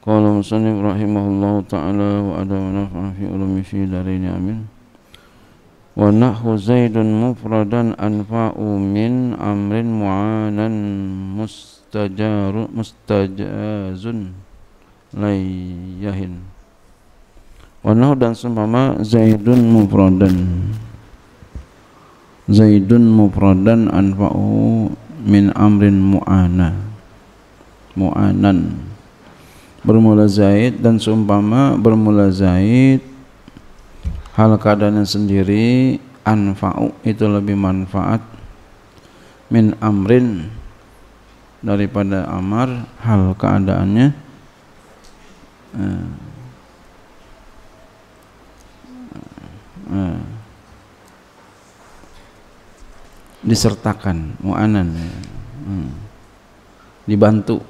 Qala musannif rahimahullahu ta'ala wa adawa naf'an fi ulumi fi daraini amin. Wa nahwu zaidun mufradan anfa'u min amrin mu'anan mustajazun layyahin. Wa nahwu dan seumpama zaidun mufradan anfa'u min amrin mu'anan bermula zaid, dan seumpama bermula zaid hal keadaannya sendiri anfa'u itu lebih manfaat min amrin daripada amar hal keadaannya disertakan mu'anan dibantu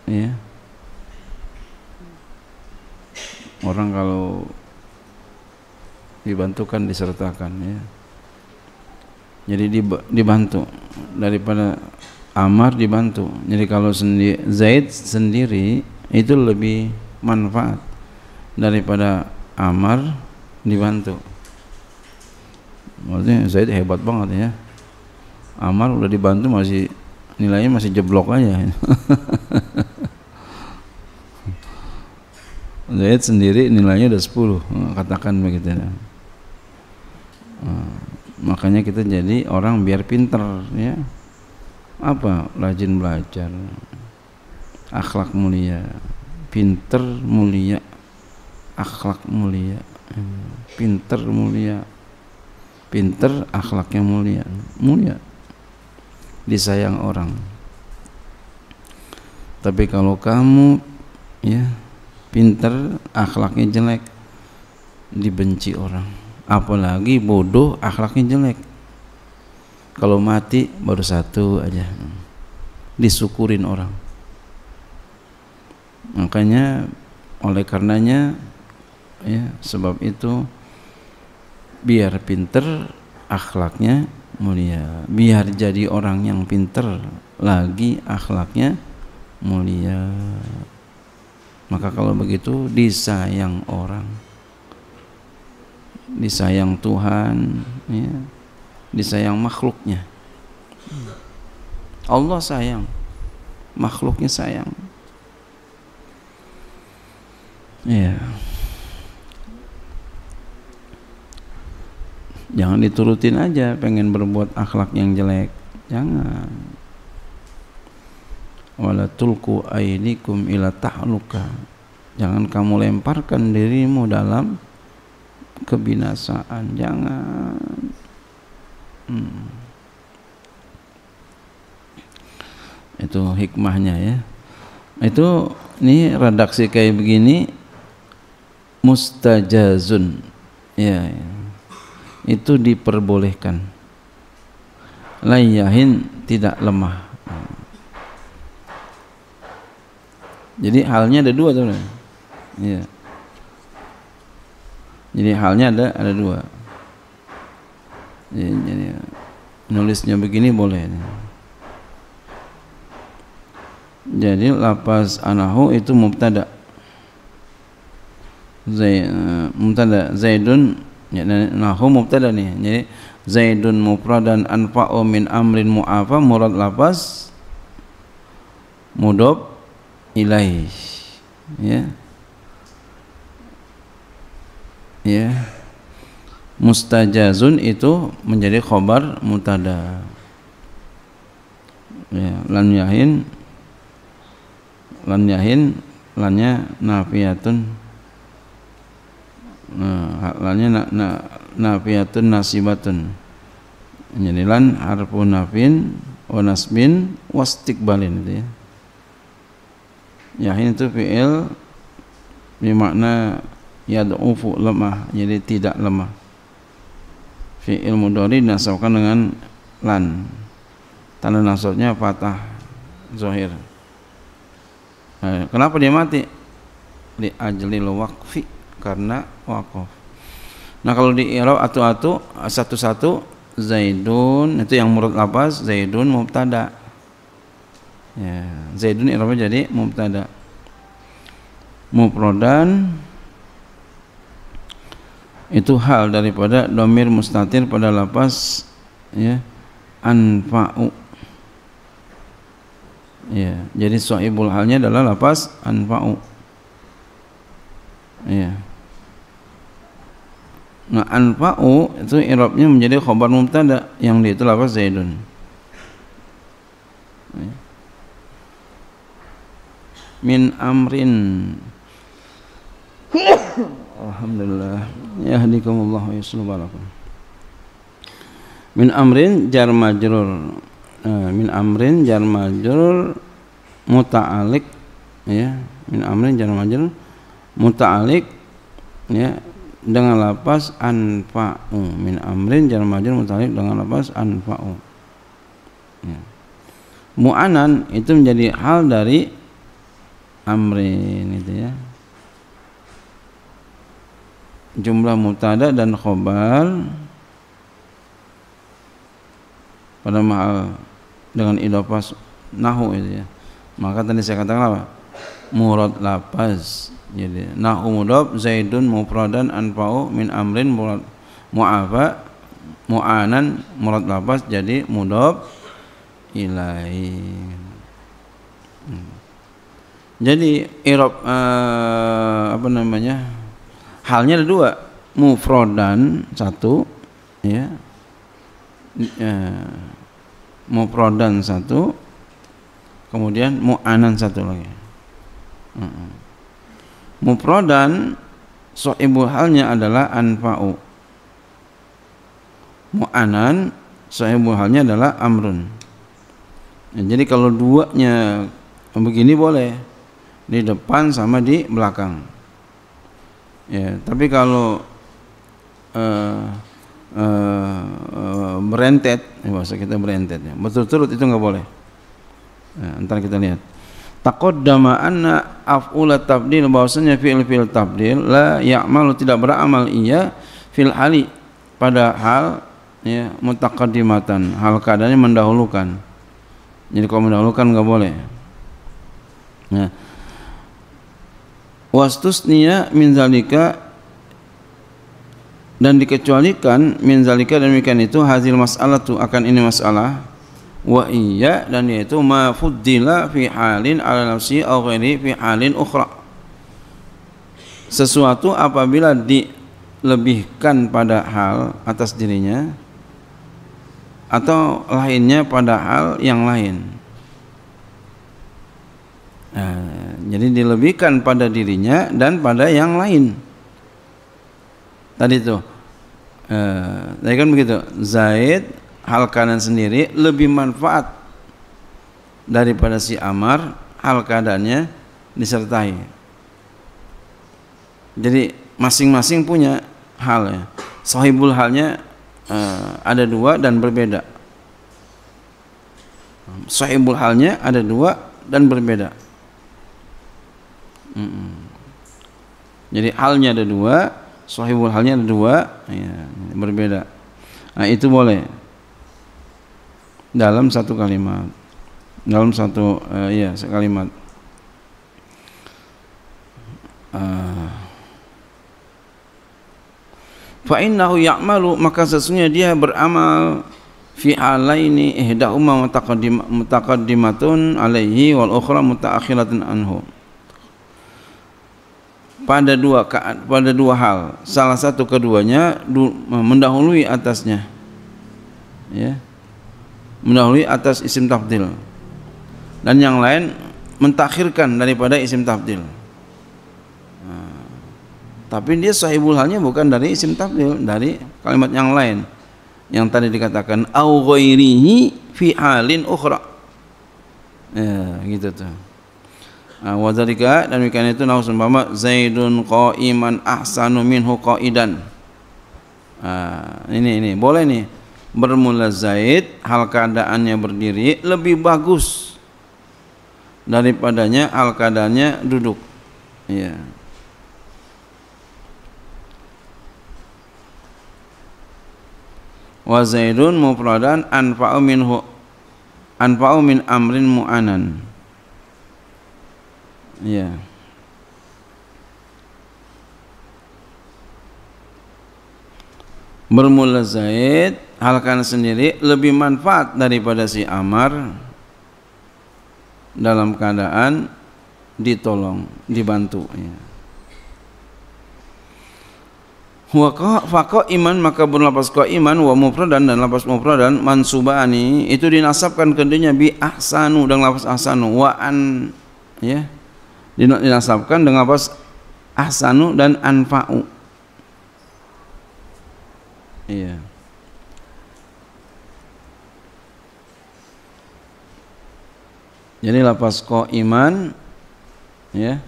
ya. Orang kalau dibantu kan disertakan ya. Jadi dibantu daripada amar dibantu. Jadi kalau zaid sendiri itu lebih manfaat daripada amar dibantu. Maksudnya zaid hebat banget ya. Amar udah dibantu masih nilainya masih jeblok aja. Zaid sendiri nilainya udah 10, katakan begitu ya. Makanya kita jadi orang biar pinter ya. Apa? Rajin belajar, akhlak mulia, pinter mulia, akhlak mulia, pinter mulia, pinter akhlaknya mulia, disayang orang. Tapi kalau kamu ya pinter akhlaknya jelek, dibenci orang. Apalagi bodoh akhlaknya jelek, kalau mati baru satu aja, disyukurin orang. Makanya oleh karenanya ya, sebab itu biar pinter akhlaknya mulia, biar jadi orang yang pinter lagi akhlaknya mulia. Maka kalau begitu disayang orang, disayang Tuhan ya, disayang makhluknya. Allah sayang, makhluknya sayang ya. Jangan diturutin aja pengen berbuat akhlak yang jelek, jangan. Wala tulku aidikum ila tahluka, jangan kamu lemparkan dirimu dalam kebinasaan, jangan. Itu hikmahnya ya. Itu nih redaksi kayak begini mustajazun ya, itu diperbolehkan. Layyahin tidak lemah. Jadi halnya ada dua tuh, ya. Jadi halnya ada dua. Jadi nulisnya begini boleh. Jadi lafaz anahu itu mubtada. Mubtada zaidun, ya, nahu mubtada nih. Jadi zaidun mufradan anfa'u min amrin mu'afa, murad lafaz mudhof ilaih ya. Ya, mustajazun itu menjadi khobar mubtada ya. Lan yahin lannya nafiyatun, lannya nafiyatun nasibatun. Jadi lan harfu nafin wa nasbin wastiqbalin itu ya. Yahin itu fi'il bermakna yad'ufu, lemah, jadi tidak lemah. Fi'il mudhari dinasabkan dengan lan, tanda nasabnya fathah zahir. Kenapa dia mati? Li ajlil waqfi, karena waqaf. Nah kalau di i'rab atu-atu satu-satu, zaidun itu yang murad lafaz, zaidun mubtada. Ya, zaidun i'rabnya jadi mubtada. mufradan itu hal daripada dhamir mustatir pada lafaz ya anfa'u. Ya, jadi sahibul halnya adalah lafaz anfa'u. Ya. Nah, anfa'u itu i'rabnya menjadi khabar mubtada yang dia itu lafaz zaidun. Ya. Min amrin. Alhamdulillah. Yahdikumullah wa yuslihu balakum. Min amrin jar majrur. Min amrin jar majrur muta'alliq ya. Min amrin jar majrur muta'alliq ya dengan lafaz anfa'u. Min amrin jar majrur muta'alliq dengan lafaz anfa'u. Ya. Mu'anan itu menjadi hal dari amrin itu ya. Jumlah mubtada dan khobar pada mahal dengan idhofah nahu itu ya. Maka tadi saya katakan apa? Murad lafaz. Jadi nahu mudhaf zaidun mufradan anfa'u min amrin murad mu'afa mu'anan murad lafaz jadi mudhaf ilaihi. Jadi i'rab apa namanya? Halnya ada dua, mufradan satu ya. Mufradan satu, kemudian mu'anan satu lagi. Mufradan sahibul halnya adalah anfa'u. Mu'anan sahibul halnya adalah amrun. Ya, jadi kalau duanya begini boleh di depan sama di belakang. Ya, tapi kalau berentet, bahasa kita berentet ya, berturut-turut itu enggak boleh. Nah, ntar kita lihat. Taqaddama anna af'ula tabdil, bahwasanya fi'il tabdil la ya'malu tidak beramal ia fil hali pada hal ya mutaqaddimatan, hal keadaannya mendahulukan. Jadi kalau mendahulukan enggak boleh. Nah, wastusniya min zalika, dan dikecualikan min zalika demikian itu hazil mas'alatu akan ini masalah wa iya, dan yaitu ma fuddila fi halin ala nafsi aw ghairi fi halin ukhra, sesuatu apabila dilebihkan pada hal atas dirinya atau lainnya pada hal yang lain. Nah, jadi dilebihkan pada dirinya dan pada yang lain. Tadi tuh, tadi kan begitu. Zaid hal kanan sendiri lebih manfaat daripada si Amar hal keadaannya disertai. Jadi masing-masing punya hal ya. Sahibul halnya ada dua dan berbeda. Sahibul halnya ada dua dan berbeda. Jadi halnya ada dua, sahibul halnya ada dua, ya, berbeda. Nah, itu boleh dalam satu kalimat, dalam satu ya sekalimat. Fa innahu ya'malu, maka sesungguhnya dia beramal fi alaini ihdahuma mutaqaddimatun alaihi wal ukhra mutaakhiratun anhu. Pada dua hal, salah satu keduanya mendahului atasnya, ya, mendahului atas isim tafdil, dan yang lain mentakhirkan daripada isim tafdil. Tapi dia sahibul halnya bukan dari isim tafdil, dari kalimat yang lain yang tadi dikatakan au ghairihi fi halin ukhra, ya, gitu tuh. Wa dzalika, dan demikian itu nahu seumpama Zaidun qa'iman ahsanu minhu qa'idan. Ini boleh nih, bermula Zaid hal keadaannya berdiri lebih bagus daripadanya hal keadaannya duduk. Ya. Wa Zaidun mufradan anfa'u min amrin mu'anan. Ya. bermula Zaid hal kana sendiri lebih manfaat daripada si Ammar dalam keadaan ditolong, dibantu ya. Wa iman maka berlapas iman wa mufradan dan lapas mufradan mansubani itu dinasabkan kedua bi ahsanu dengan lapas ahsanu wa an ya dinasabkan dengan lapas ahsanu dan anfa'u iya. Jadi lapas iman ya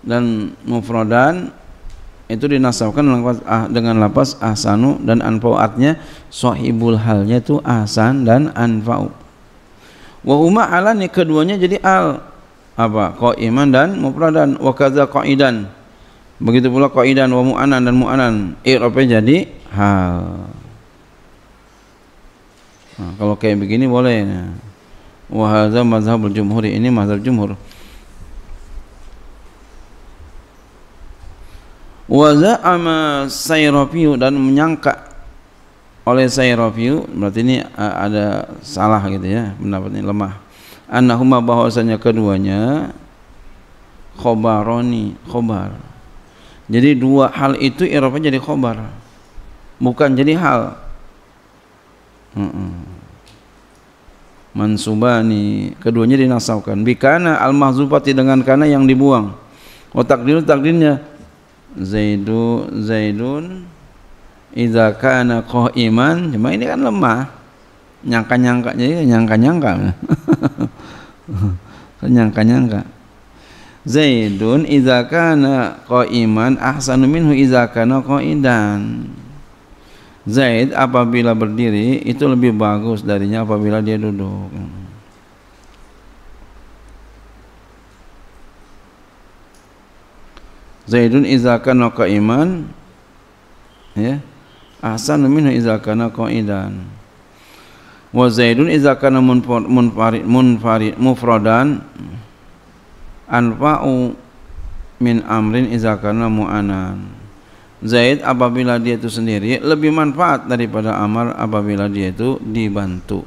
dan mufradan itu dinasabkan dengan lapas ahsanu dan anfa'u, artinya sahibul halnya itu ahsan dan anfa'u. Wa huma alani keduanya jadi al apa qaiman dan mufradan wa kadza qaidan, begitu pula qaidan wa mu'anan dan mu'anan i'rabnya jadi hal. Nah, kalau kayak begini boleh nah. Wa hadza mazhabul jumhur, ini mazhab jumhur. Wa za'ama Sayrafi dan menyangka oleh Sayrafi, berarti ini ada salah gitu ya, pendapat ini lemah. Annahuma bahwasanya keduanya khobaroni, khobar. Jadi dua hal itu i'rabnya jadi khobar, bukan jadi hal. Mansubani keduanya dinasabkan bikana al-mahzufati dengan kana yang dibuang. Wa takdirnya Zaidun idza kana qaiman, cuma ini kan lemah. Nyangka-nyangka jadi nyangka-nyangka. Nyangka-nyangka. Zaidun idza kana qaiman ahsanu minhu idza kana qaidan. Zaid apabila berdiri itu lebih bagus darinya apabila dia duduk. Zaidun idza kana qaiman ya ahsanu minhu idza kana qaidan. Wa Zaidun idza kana mufradan anfa'u min amrin idza kana mu'anan. Zaid apabila dia itu sendiri lebih manfaat daripada Ammar apabila dia itu dibantu.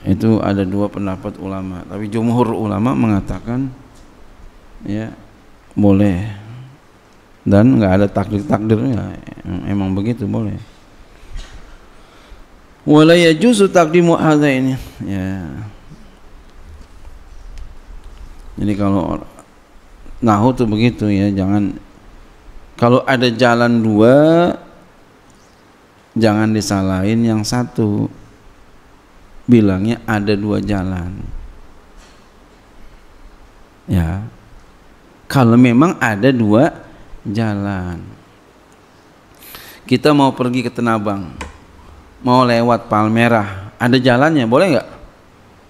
Itu ada dua pendapat ulama, tapi jumhur ulama mengatakan ya boleh dan nggak ada takdir-takdirnya, emang begitu boleh. Wala yajuzu taqdimu hadzaini ya. Jadi kalau nahu tuh begitu ya, jangan kalau ada jalan dua jangan disalahin yang satu, bilangnya ada dua jalan ya. Kalau memang ada dua jalan, kita mau pergi ke Tenabang, mau lewat Palmerah, ada jalannya, boleh nggak?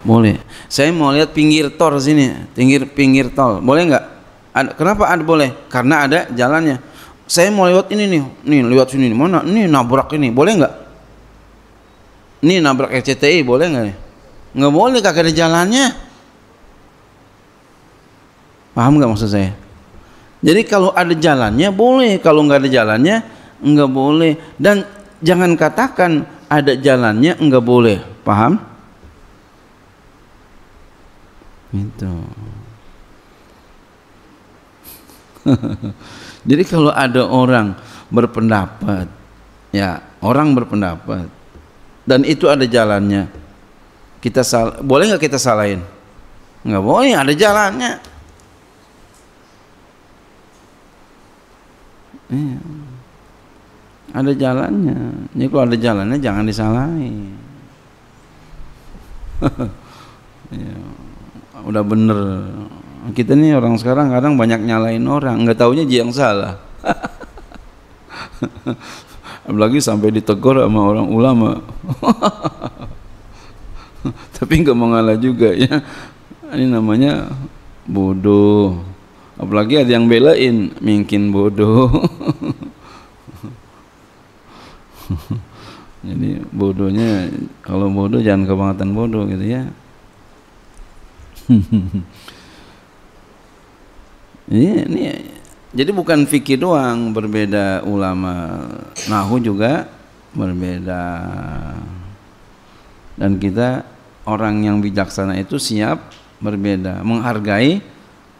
Boleh. Saya mau lihat pinggir tol sini, pinggir tol, boleh nggak? Kenapa ada boleh? Karena ada jalannya. Saya mau lewat ini nih lewat sini, mana? Ini nabrak ini, boleh nggak? Ini nabrak RCTI, boleh nggak? Nggak boleh, kagak ada jalannya. Paham nggak maksud saya? Jadi kalau ada jalannya boleh, kalau nggak ada jalannya nggak boleh. Dan jangan katakan ada jalannya nggak boleh, paham? Gitu. Jadi kalau ada orang berpendapat, ya orang berpendapat dan itu ada jalannya, kita boleh nggak kita salahin? Nggak boleh, ada jalannya. Iya. Ada jalannya. Jadi kalau ada jalannya jangan disalahin. Ya, udah bener. Kita nih orang sekarang kadang banyak nyalain orang, nggak taunya dia yang salah. Apalagi sampai ditegur sama orang ulama. Tapi nggak mau ngalah juga ya. Ini namanya bodoh. Apalagi ada yang belain, mungkin bodoh. Jadi bodohnya, kalau bodoh jangan kebangetan bodoh gitu ya. Ini Jadi bukan fikih doang berbeda, ulama nahwu juga berbeda. Dan kita orang yang bijaksana itu siap berbeda, menghargai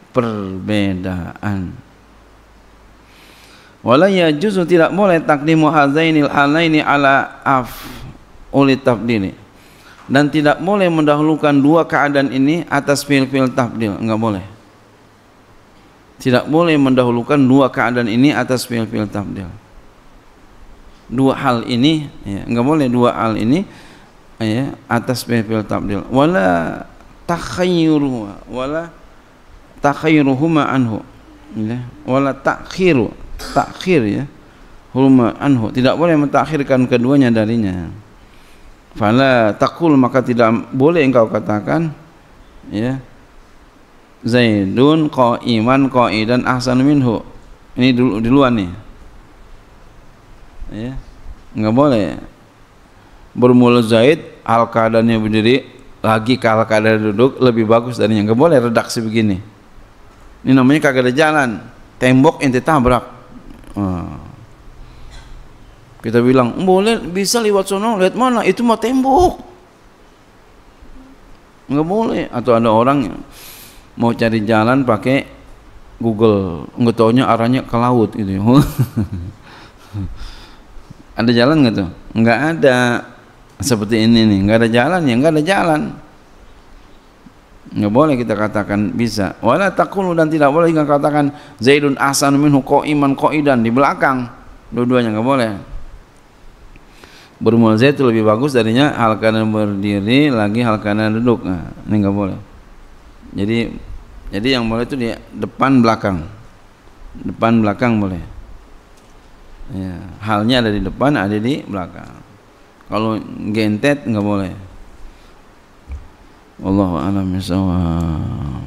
perbedaan. Wala yajuzu, tidak boleh taqdimu hadzainil halaini ala af'uli tafdili. Dan tidak boleh mendahulukan dua keadaan ini atas fi'il tafdil, enggak boleh. Tidak boleh mendahulukan dua keadaan ini atas fi'il tafdil. Dua hal ini ya, enggak boleh dua hal ini ya atas fi'il tafdil. Wala takhayyuruhuma anhu. Ya, wala takhir ya. Huma anhu, tidak boleh mentakhirkan keduanya darinya. Fala taqul, maka tidak boleh engkau katakan ya Zaidun qa'iman qa'idan ahsan minhu. Ini duluan nih. Ya. Enggak boleh. Bermula Zaid hal keadaannya berdiri, lagi kalau keadaan duduk lebih bagus darinya. Enggak boleh redaksi begini. Ini namanya kagak ada jalan. Tembok ente tabrak. Kita bilang boleh, bisa lewat sono, lihat mana itu mah tembok. Enggak boleh. Atau ada orang mau cari jalan pakai Google, nggak taunya arahnya ke laut gitu. Ada jalan nggak tuh? Nggak ada. Seperti ini nih, nggak ada jalan ya, nggak ada jalan. Nggak boleh kita katakan bisa. Wala taqulu, dan tidak boleh kita katakan Zaidun ahsanu minhu qa'iman qa'idan di belakang. Dua-duanya nggak boleh. Bermula Zaid itu lebih bagus darinya hal kanan berdiri lagi hal kanan duduk. Nah, ini nggak boleh. Jadi yang boleh itu di depan belakang. Depan belakang boleh. Ya, halnya ada di depan, ada di belakang. Kalau gentet nggak boleh. Wallahu a'lam bishawab.